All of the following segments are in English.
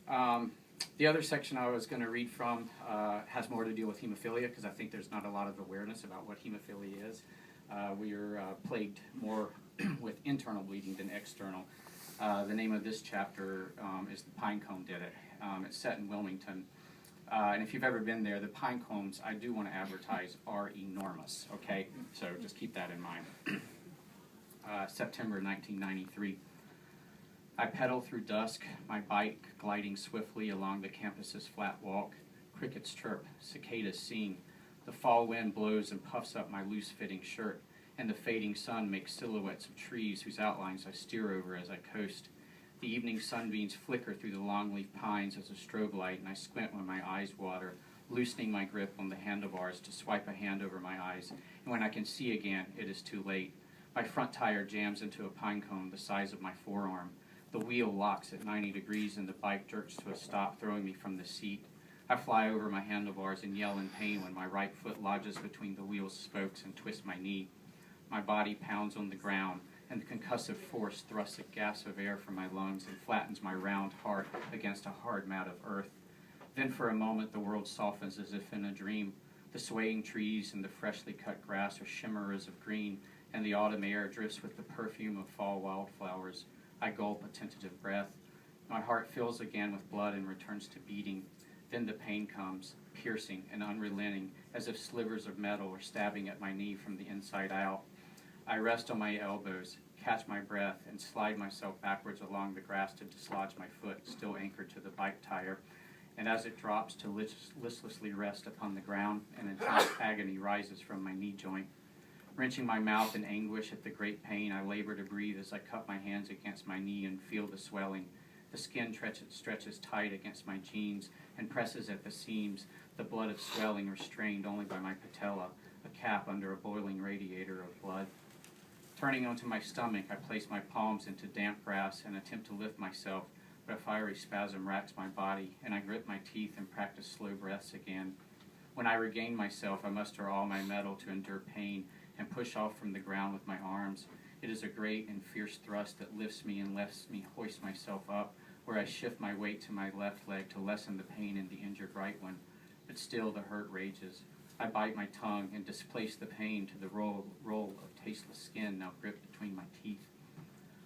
The other section I was going to read from has more to do with hemophilia, because I think there's not a lot of awareness about what hemophilia is. We are plagued more with internal bleeding than external. The name of this chapter is The Pine Cone Did It. It's set in Wilmington. And if you've ever been there, the pine cones, I do want to advertise, are enormous, okay? So just keep that in mind. September 1993. I pedal through dusk, my bike gliding swiftly along the campus's flat walk. Crickets chirp, cicadas sing. The fall wind blows and puffs up my loose-fitting shirt, and the fading sun makes silhouettes of trees whose outlines I steer over as I coast. The evening sunbeams flicker through the longleaf pines as a strobe light, and I squint when my eyes water, loosening my grip on the handlebars to swipe a hand over my eyes, and when I can see again, it is too late. My front tire jams into a pine cone the size of my forearm. The wheel locks at 90 degrees and the bike jerks to a stop, throwing me from the seat. I fly over my handlebars and yell in pain when my right foot lodges between the wheel's spokes and twists my knee. My body pounds on the ground, and the concussive force thrusts a gas of air from my lungs and flattens my round heart against a hard mat of earth. Then for a moment the world softens as if in a dream. The swaying trees and the freshly cut grass are shimmerers of green, and the autumn air drifts with the perfume of fall wildflowers. I gulp a tentative breath. My heart fills again with blood and returns to beating. Then the pain comes, piercing and unrelenting, as if slivers of metal are stabbing at my knee from the inside out. I rest on my elbows, catch my breath, and slide myself backwards along the grass to dislodge my foot, still anchored to the bike tire. And as it drops to listlessly rest upon the ground, an intense agony rises from my knee joint. Wrenching my mouth in anguish at the great pain, I labor to breathe as I cup my hands against my knee and feel the swelling. The skin stretches tight against my jeans and presses at the seams, the blood of swelling restrained only by my patella, a cap under a boiling radiator of blood. Turning onto my stomach, I place my palms into damp grass and attempt to lift myself, but a fiery spasm racks my body, and I grit my teeth and practice slow breaths again. When I regain myself, I muster all my mettle to endure pain and push off from the ground with my arms. It is a great and fierce thrust that lifts me and lets me hoist myself up, where I shift my weight to my left leg to lessen the pain in the injured right one. But still the hurt rages. I bite my tongue and displace the pain to the roll of tasteless skin now gripped between my teeth.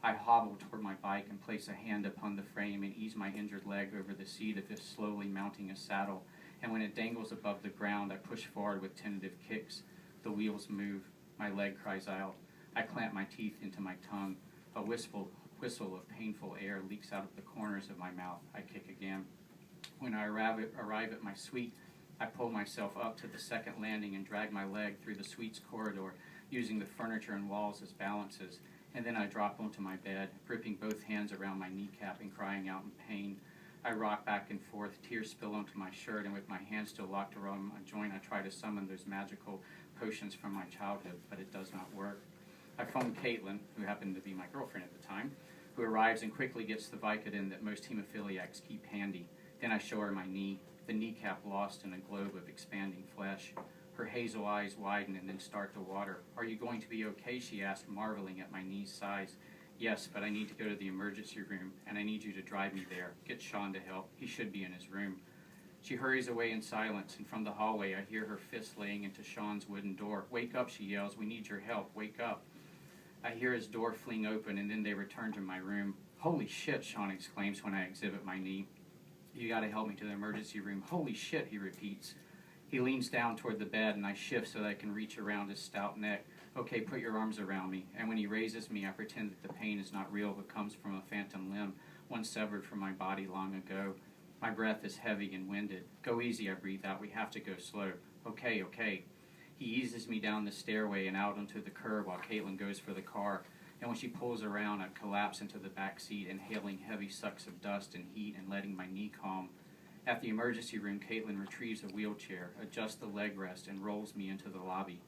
I hobble toward my bike and place a hand upon the frame and ease my injured leg over the seat as if slowly mounting a saddle, and when it dangles above the ground, I push forward with tentative kicks. The wheels move. My leg cries out. I clamp my teeth into my tongue. A whistle of painful air leaks out of the corners of my mouth. I kick again. When I arrive at my suite, I pull myself up to the second landing and drag my leg through the suite's corridor, using the furniture and walls as balances, and then I drop onto my bed, gripping both hands around my kneecap and crying out in pain. I rock back and forth, tears spill onto my shirt, and with my hands still locked around my joint, I try to summon those magical potions from my childhood, but it does not work. I phone Caitlin, who happened to be my girlfriend at the time, who arrives and quickly gets the Vicodin that most hemophiliacs keep handy. Then I show her my knee, the kneecap lost in a globe of expanding flesh. Her hazel eyes widen and then start to water. "Are you going to be okay?" she asked, marveling at my knee's size. "Yes, but I need to go to the emergency room, and I need you to drive me there. Get Sean to help. He should be in his room." She hurries away in silence, and from the hallway I hear her fist laying into Sean's wooden door. "Wake up," she yells. "We need your help. Wake up." I hear his door fling open, and then they return to my room. "Holy shit," Sean exclaims when I exhibit my knee. "You gotta help me to the emergency room." "Holy shit," he repeats. He leans down toward the bed, and I shift so that I can reach around his stout neck. "Okay, put your arms around me." And when he raises me, I pretend that the pain is not real but comes from a phantom limb, one severed from my body long ago. My breath is heavy and winded. "Go easy," I breathe out. "We have to go slow." Okay. He eases me down the stairway and out onto the curb while Caitlin goes for the car. And when she pulls around, I collapse into the back seat, inhaling heavy sucks of dust and heat and letting my knee calm. At the emergency room, Caitlin retrieves a wheelchair, adjusts the leg rest, and rolls me into the lobby.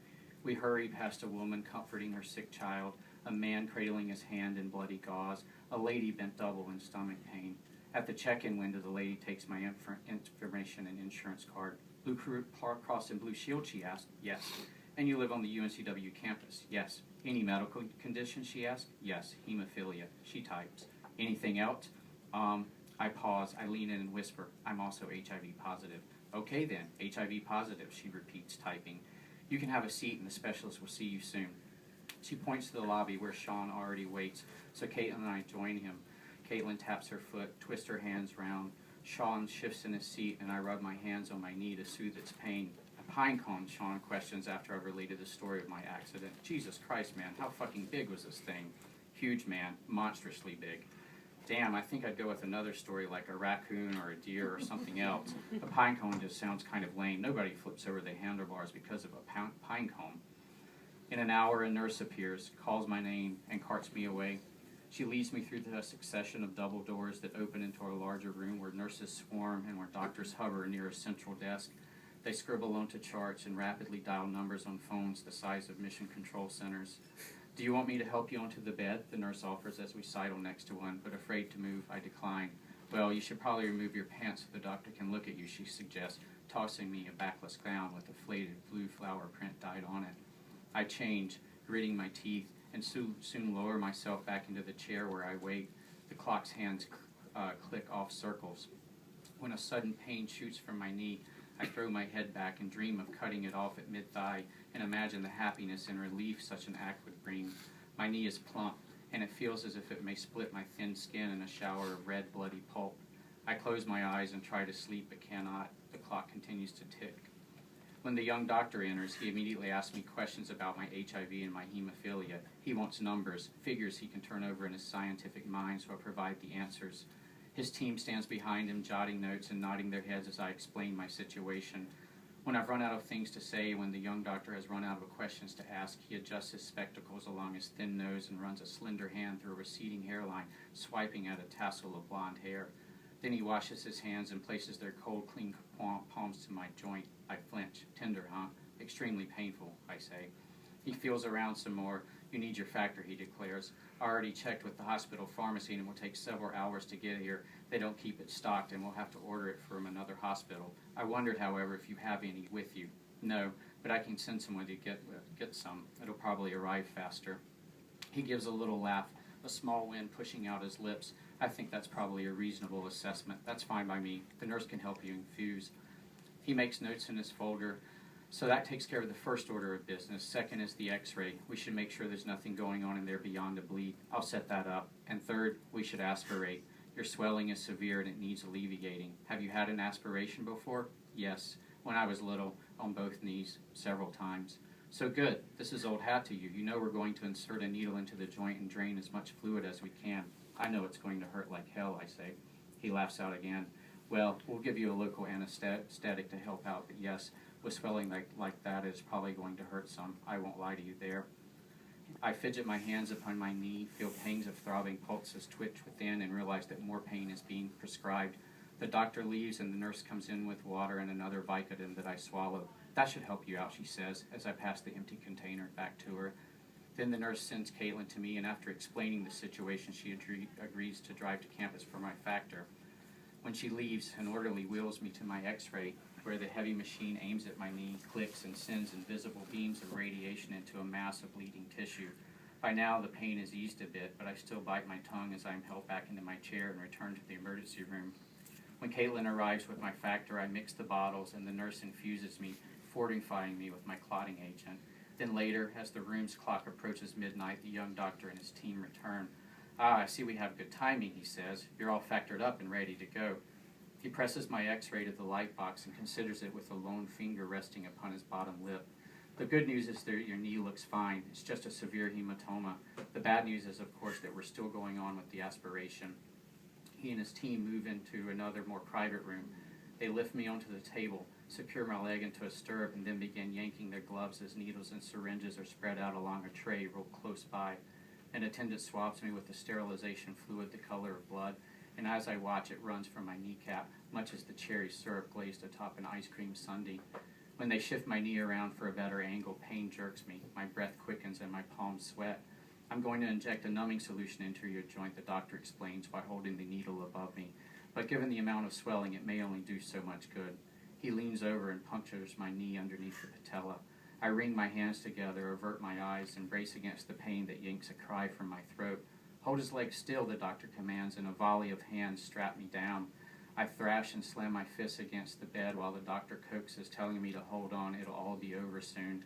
We hurry past a woman comforting her sick child, a man cradling his hand in bloody gauze, a lady bent double in stomach pain. At the check-in window, the lady takes my information and insurance card. "Blue Cross and Blue Shield," she asked. "Yes." "And you live on the UNCW campus?" "Yes." "Any medical condition?" she asked. "Yes, hemophilia." She types. "Anything else?" I pause, I lean in and whisper, I'm also HIV positive. Okay then, HIV positive, she repeats, typing. You can have a seat and the specialist will see you soon. She points to the lobby where Sean already waits, so Caitlin and I join him. Caitlin taps her foot, twists her hands round. Sean shifts in his seat and I rub my hands on my knee to soothe its pain. A pine cone, Sean questions after I've related the story of my accident. Jesus Christ, man, how fucking big was this thing? Huge, man, monstrously big. Damn, I think I'd go with another story like a raccoon or a deer or something else. A pine cone just sounds kind of lame. Nobody flips over the handlebars because of a pine cone. In an hour, a nurse appears, calls my name, and carts me away. She leads me through the succession of double doors that open into a larger room where nurses swarm and where doctors hover near a central desk. They scribble onto charts and rapidly dial numbers on phones the size of mission control centers. Do you want me to help you onto the bed? The nurse offers as we sidle next to one, but afraid to move, I decline. Well, you should probably remove your pants so the doctor can look at you, she suggests, tossing me a backless gown with a faded blue flower print dyed on it. I change, gritting my teeth, and soon lower myself back into the chair where I wait. The clock's hands click off circles. When a sudden pain shoots from my knee, I throw my head back and dream of cutting it off at mid-thigh and imagine the happiness and relief such an act would bring. My knee is plump, and it feels as if it may split my thin skin in a shower of red, bloody pulp. I close my eyes and try to sleep, but cannot. The clock continues to tick. When the young doctor enters, he immediately asks me questions about my HIV and my hemophilia. He wants numbers, figures he can turn over in his scientific mind, so I provide the answers. His team stands behind him, jotting notes and nodding their heads as I explain my situation. When I've run out of things to say, when the young doctor has run out of questions to ask, he adjusts his spectacles along his thin nose and runs a slender hand through a receding hairline, swiping at a tassel of blonde hair. Then he washes his hands and places their cold, clean palms to my joint. I flinch. Tender, huh? Extremely painful, I say. He feels around some more. You need your factor, he declares. I already checked with the hospital pharmacy and it will take several hours to get here. They don't keep it stocked and we'll have to order it from another hospital. I wondered, however, if you have any with you. No, but I can send someone to get some. It'll probably arrive faster. He gives a little laugh, a small wind pushing out his lips. I think that's probably a reasonable assessment. That's fine by me. The nurse can help you infuse. He makes notes in his folder. So that takes care of the first order of business. Second is the x-ray. We should make sure there's nothing going on in there beyond a bleed. I'll set that up. And third, we should aspirate. Your swelling is severe and it needs alleviating. Have you had an aspiration before? Yes. When I was little, on both knees, several times. So good. This is old hat to you. You know we're going to insert a needle into the joint and drain as much fluid as we can. I know it's going to hurt like hell, I say. He laughs out again. Well, we'll give you a local anesthetic to help out, but yes, with swelling like that, it's probably going to hurt some. I won't lie to you there. I fidget my hands upon my knee, feel pangs of throbbing pulses twitch within, and realize that more pain is being prescribed. The doctor leaves, and the nurse comes in with water and another Vicodin that I swallow. That should help you out, she says, as I pass the empty container back to her. Then the nurse sends Caitlin to me, and after explaining the situation, she agrees to drive to campus for my factor. When she leaves, an orderly wheels me to my x-ray, where the heavy machine aims at my knee, clicks, and sends invisible beams of radiation into a mass of bleeding tissue. By now, the pain has eased a bit, but I still bite my tongue as I am held back into my chair and return to the emergency room. When Caitlin arrives with my factor, I mix the bottles, and the nurse infuses me, fortifying me with my clotting agent. Then later, as the room's clock approaches midnight, the young doctor and his team return. Ah, I see we have good timing, he says. You're all factored up and ready to go. He presses my x-ray to the light box and considers it with a lone finger resting upon his bottom lip. The good news is that your knee looks fine. It's just a severe hematoma. The bad news is, of course, that we're still going on with the aspiration. He and his team move into another, more private room. They lift me onto the table, secure my leg into a stirrup, and then begin yanking their gloves as needles and syringes are spread out along a tray rolled close by. An attendant swabs me with the sterilization fluid the color of blood, and as I watch, it runs from my kneecap, much as the cherry syrup glazed atop an ice cream sundae. When they shift my knee around for a better angle, pain jerks me, my breath quickens, and my palms sweat. I'm going to inject a numbing solution into your joint, the doctor explains, by holding the needle above me. But given the amount of swelling, it may only do so much good. He leans over and punctures my knee underneath the patella. I wring my hands together, avert my eyes, and brace against the pain that yanks a cry from my throat. Hold his leg still, the doctor commands, and a volley of hands strap me down. I thrash and slam my fists against the bed while the doctor coaxes, telling me to hold on, it'll all be over soon.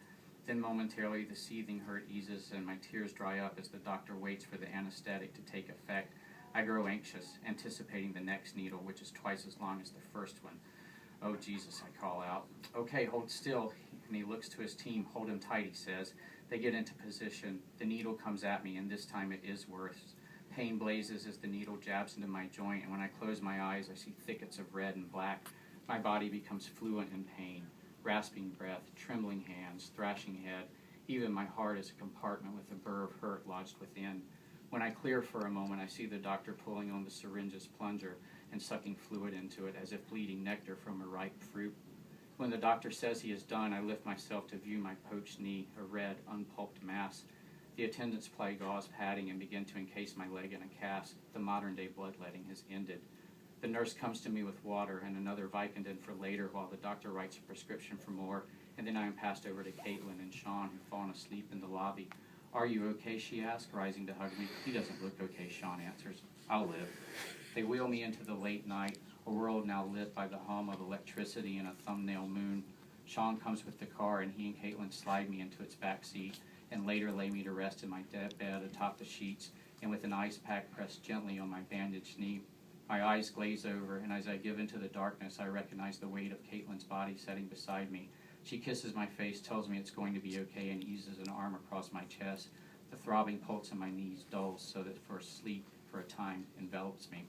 Then momentarily the seething hurt eases and my tears dry up as the doctor waits for the anesthetic to take effect. I grow anxious, anticipating the next needle, which is twice as long as the first one. Oh, Jesus, I call out. Okay, hold still. And he looks to his team. Hold him tight, he says. They get into position. The needle comes at me, and this time it is worse. Pain blazes as the needle jabs into my joint, and when I close my eyes, I see thickets of red and black. My body becomes fluent in pain, rasping breath, trembling hands, thrashing head. Even my heart is a compartment with a burr of hurt lodged within. When I clear for a moment, I see the doctor pulling on the syringe's plunger and sucking fluid into it as if bleeding nectar from a ripe fruit. When the doctor says he is done, I lift myself to view my poached knee, a red, unpulped mass. The attendants apply gauze padding and begin to encase my leg in a cast. The modern-day bloodletting has ended. The nurse comes to me with water and another Vicodin for later while the doctor writes a prescription for more, and then I am passed over to Caitlin and Sean, who've fallen asleep in the lobby. Are you okay, she asks, rising to hug me. He doesn't look okay, Sean answers. I'll live. They wheel me into the late night, a world now lit by the hum of electricity and a thumbnail moon. Sean comes with the car, and he and Caitlin slide me into its back seat, and later lay me to rest in my bed atop the sheets, and with an ice pack pressed gently on my bandaged knee. My eyes glaze over, and as I give into the darkness, I recognize the weight of Caitlin's body setting beside me. She kisses my face, tells me it's going to be okay, and eases an arm across my chest. The throbbing pulse in my knees dulls so that sleep, for a time, envelops me.